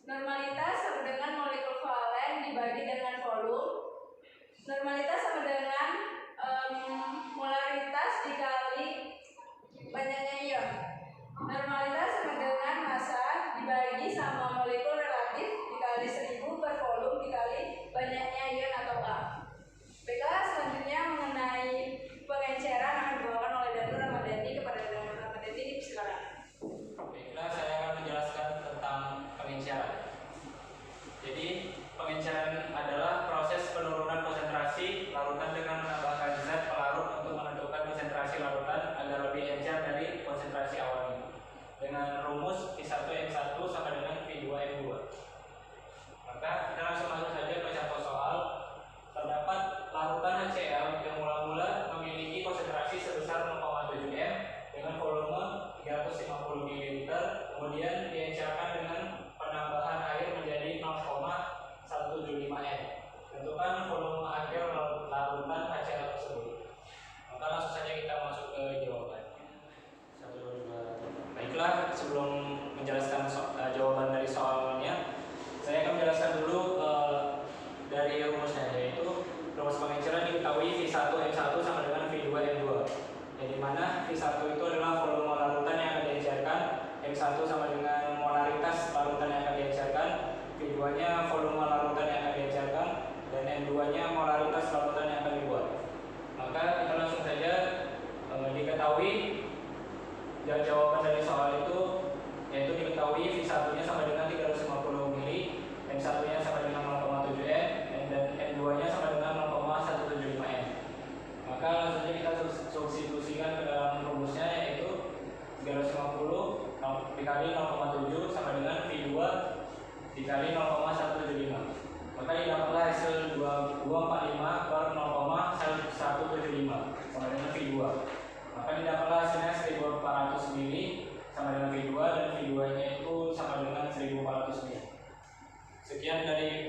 Normalitas sama dengan molekul valen dibagi dengan volume. Normalitas sama dengan molaritas dikali banyaknya ion. Normalitas sama dengan massa dibagi sama molekul relatif dikali 1000 per volume dikali banyaknya ion atau K. Baiklah, selanjutnya mengenai pengenceran akan dibawakan oleh Danu Ramadhani kepada Danu Ramadhani, silakan. Baiklah, saya akan menjelaskan tentang pengenceran. Jadi, pengenceran adalah proses penurunan konsentrasi larutan dengan menambahkan zat pelarut untuk menentukan konsentrasi larutan agar lebih encer dari konsentrasi awalnya. Dengan rumus V1M1 sama dengan V2M2. Maka kita langsung masuk saja ke contoh soal. Terdapat larutan HCl yang mula-mula memiliki konsentrasi sebesar 0,7 m dengan volume 350 ml, kemudian diencerkan dengan penambahan air menjadi 0,175 m. Tentukan volume akhir larutan HCl tersebut. Maka langsung saja kita masuk ke jawaban. 1, 2, 3. Baiklah, sebelum menjelaskan jawaban dari soalnya, saya akan menjelaskan dulu dari rumusnya, yaitu rumus pengenceran diketahui V1M1 sama dengan V2M2, yang dimana V1 itu adalah volume larutan yang akan diencerkan, M1 sama dengan molaritas larutan yang akan diencerkan, V2 nya volume larutan yang akan diencerkan, dan M2 nya molaritas larutan yang akan dibuat. Maka kita langsung saja diketahui jawaban dari soal itu, yaitu diketahui V1 nya sama dengan 350 ml, M1 nya sama dengan 0,7 m, dan M2 nya sama dengan 0,175 m. Maka langsung saja kita substitusikan ke dalam rumusnya, yaitu 350 dikali 0,7 sama dengan V2 dikali 0,175. Maka didapatlah hasil 245 per 0,175 sama dengan V2. Maka didapatlah hasilnya 1400 ml sama dengan V2, dan V2 nya itu sama dengan 1400 ml. Sekian dari